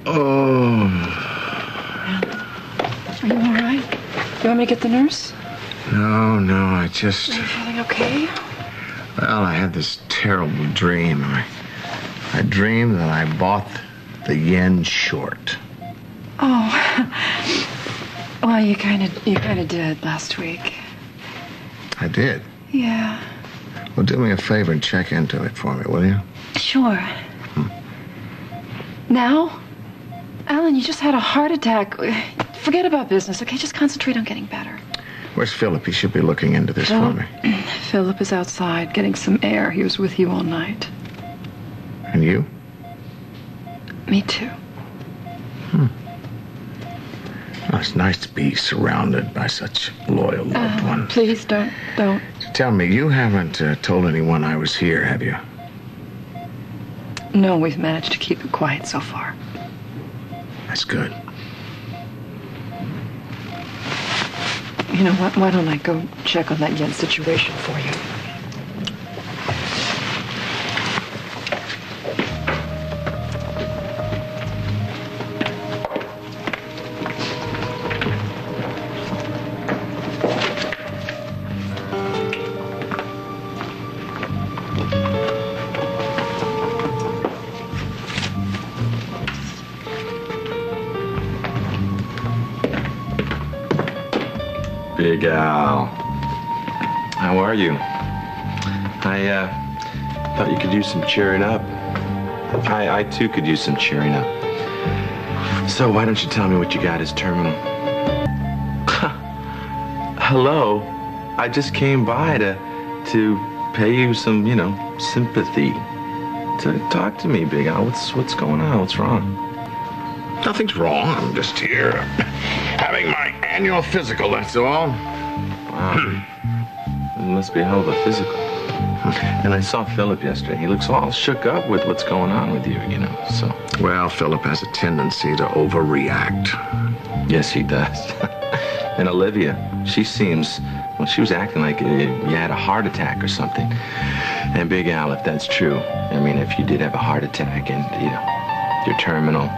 Oh. Are you all right? You want me to get the nurse? No, I just... Are you feeling okay? Well, I had this terrible dream. I dreamed that I bought the yen short. Oh. Well, you kind of did last week. I did? Yeah. Well, do me a favor and check into it for me, will you? Sure. Now? Alan, you just had a heart attack. Forget about business, okay? Just concentrate on getting better. Where's Philip? He should be looking into this for me. Philip is outside getting some air. He was with you all night. And you? Me too. Well, it's nice to be surrounded by such loyal loved ones. Please don't. Tell me, you haven't told anyone I was here, have you? No, we've managed to keep it quiet so far. That's good. You know what? Why don't I go check on that yen situation for you? Big Al. How are you? I thought you could use some cheering up. I too could use some cheering up. So why don't you tell me what you got as terminal? Hello. I just came by to pay you some, sympathy. To talk to me, Big Al. What's going on? What's wrong? Nothing's wrong. I'm just here having my annual physical, that's all. Wow. It must be a hell of a physical. And I saw Philip yesterday. He looks all shook up with what's going on with you, so. Well, Philip has a tendency to overreact. Yes, he does. And Olivia, she seems, she was acting like you had a heart attack or something. And Big Al, if that's true, if you did have a heart attack and, you're terminal,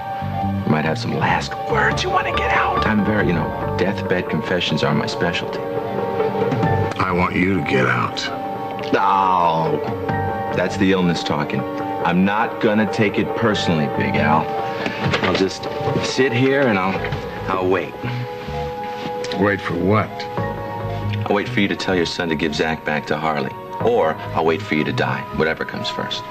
you might have some last words you want to get out. I'm very, deathbed confessions are my specialty. I want you to get out. Oh, that's the illness talking. I'm not gonna take it personally, Big Al. I'll just sit here and I'll wait. Wait for what? I'll wait for you to tell your son to give Zach back to Harley. Or I'll wait for you to die, whatever comes first.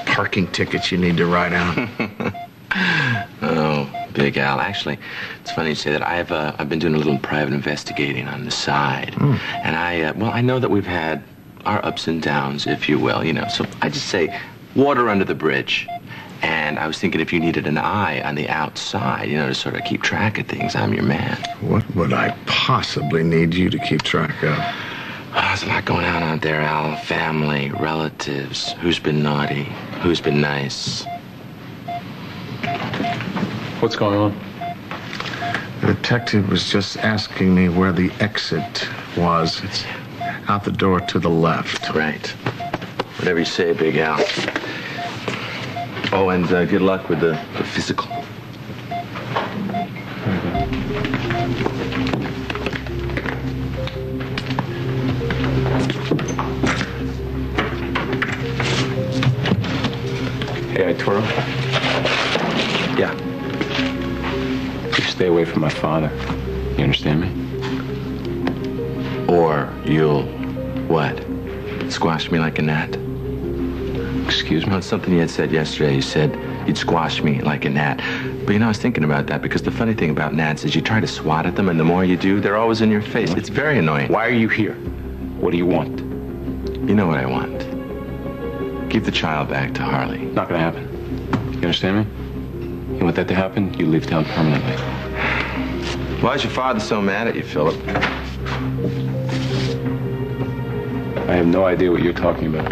Parking tickets you need to write out. Oh, Big Al. Actually, it's funny you say that. I've been doing a little private investigating on the side. And I know that we've had our ups and downs, if you will, So I just say water under the bridge. And I was thinking if you needed an eye on the outside, to sort of keep track of things, I'm your man. What would I possibly need you to keep track of? There's a lot going on out there, Al. Family, relatives, who's been naughty, who's been nice. What's going on? The detective was just asking me where the exit was. It's out the door to the left. Right. Whatever you say, Big Al. Oh, and good luck with the physical. Hey, Arturo. Yeah. You stay away from my father. You understand me? Or you'll, what? Squash me like a gnat? Excuse me? No, it's something you had said yesterday. You said you'd squash me like a gnat. But I was thinking about that because the funny thing about gnats is you try to swat at them and the more you do, they're always in your face. It's very annoying. Why are you here? What do you want? You know what I want. Give the child back to Harley. Not gonna happen. You understand me? You want that to happen, you leave town permanently. Why is your father so mad at you, Philip? I have no idea what you're talking about.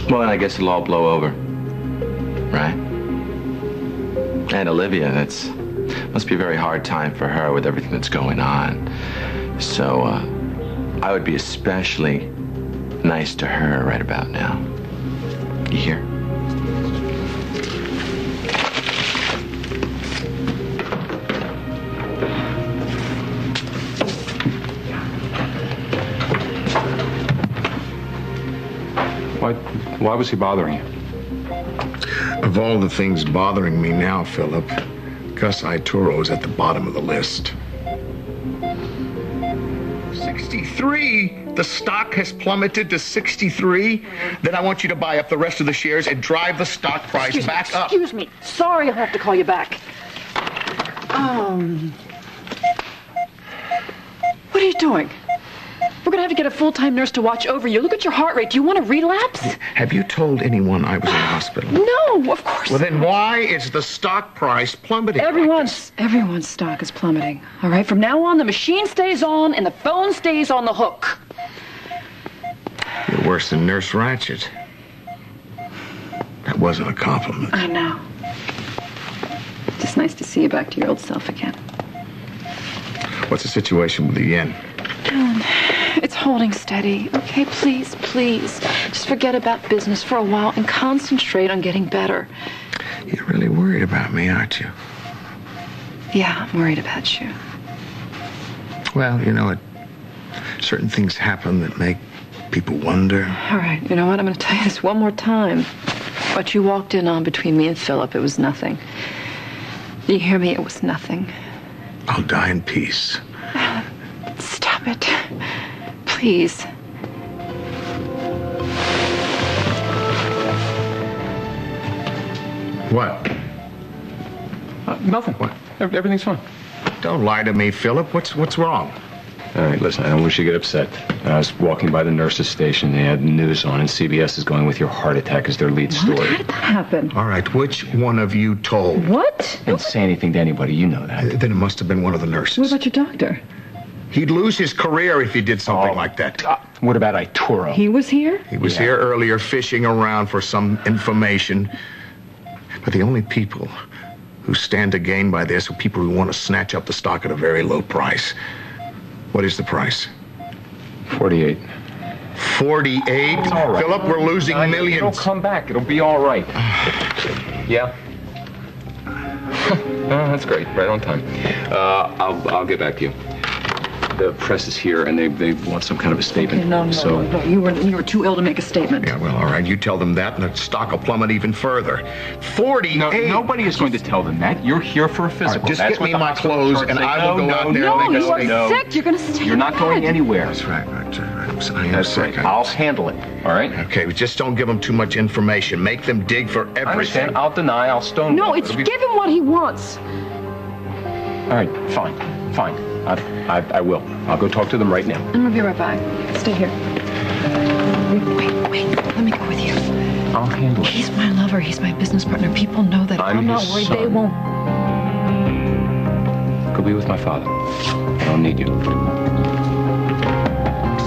Well, then I guess it'll all blow over. Right? And Olivia, must be a very hard time for her with everything that's going on. So, I would be especially nice to her right about now. You hear? Why was he bothering you? Of all the things bothering me now, Philip, Gus Itoro's at the bottom of the list. 63? The stock has plummeted to 63? Then I want you to buy up the rest of the shares and drive the stock price back up. Excuse me. Sorry, I'll have to call you back. What are you doing? We're gonna have to get a full-time nurse to watch over you. Look at your heart rate. Do you want to relapse? Have you told anyone I was in the hospital? No, of course Well, then why is the stock price plummeting? Everyone's stock is plummeting. All right, from now on, the machine stays on and the phone stays on the hook. You're worse than Nurse Ratched. That wasn't a compliment. I know. Just nice to see you back to your old self again. What's the situation with the yen? It's holding steady. Okay, please, please. Just forget about business for a while and concentrate on getting better. You're really worried about me, aren't you? Yeah, I'm worried about you. Well, you know, certain things happen that make people wonder. All right, you know what? I'm going to tell you this one more time. What you walked in on between me and Philip, it was nothing. You hear me? It was nothing. I'll die in peace. Stop it. Please. What? Nothing. What? Everything's fine. Don't lie to me, Philip. What's wrong? All right, listen, I don't want you to get upset. I was walking by the nurse's station. They had the news on, and CBS is going with your heart attack as their lead story. How did that happen? All right, which one of you told? What? Didn't say anything to anybody. You know that. Then it must have been one of the nurses. What about your doctor? He'd lose his career if he did something like that. What about Itoro? He was here? He was here earlier fishing around for some information. But the only people who stand to gain by this are people who want to snatch up the stock at a very low price. What is the price? 48. 48? All right. Philip, we're losing millions. It'll come back. It'll be all right. Yeah? That's great. Right on time. I'll get back to you. The press is here, and they want some kind of a statement. Okay, no. You were too ill to make a statement. Yeah, well, all right. You tell them that, and the stock will plummet even further. 48? No, nobody is going to tell them that. You're here for a physical. Right, just That's get what me the my hospital clothes, charts and say. I will go out there No, and make a you are statement. sick. You're going to stay You're not going anywhere. That's right. I am That's sick. right. I'll handle it. All right? Okay, just don't give them too much information. Make them dig for everything. I understand. I'll deny. I'll stone. No, it's give him what he wants. All right, fine. I will. I'll go talk to them right now. I'm going to be right back. Stay here. Wait. Let me go with you. I'll handle it. He's my lover. He's my business partner. People know that. I'm not his worried. son. They won't. Go be with my father. I don't need you.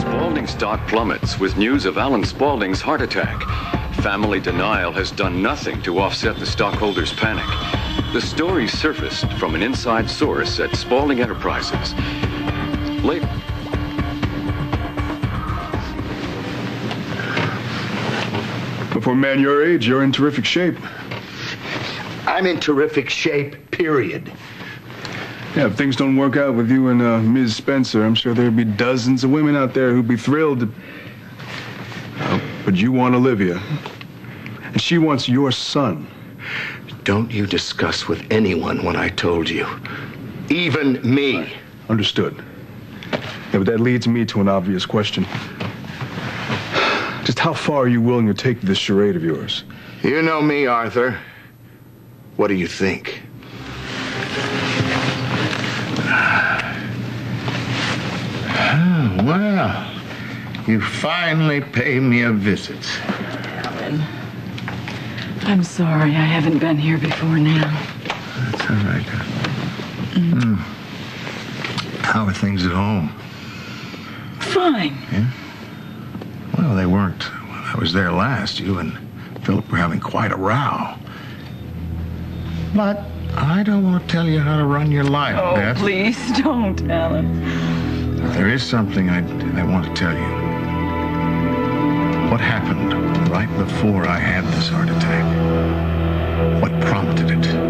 Spaulding stock plummets with news of Alan Spaulding's heart attack. Family denial has done nothing to offset the stockholders' panic. The story surfaced from an inside source at Spaulding Enterprises. Later. For a man your age, you're in terrific shape. I'm in terrific shape, period. Yeah, if things don't work out with you and Ms. Spencer, I'm sure there'd be dozens of women out there who'd be thrilled to... but you want Olivia. And she wants your son. Don't you discuss with anyone what I told you. Even me. Right. Understood. Yeah, but that leads me to an obvious question. Just how far are you willing to take this charade of yours? You know me, Arthur. What do you think? Well, you finally pay me a visit. Alan, I'm sorry. I haven't been here before now. That's all right. How are things at home? Fine. Yeah? Well, they weren't. When I was there last, you and Philip were having quite a row. But I don't want to tell you how to run your life, Oh, Beth. please don't, Alan. There is something I want to tell you. What happened right before I had this heart attack? What prompted it?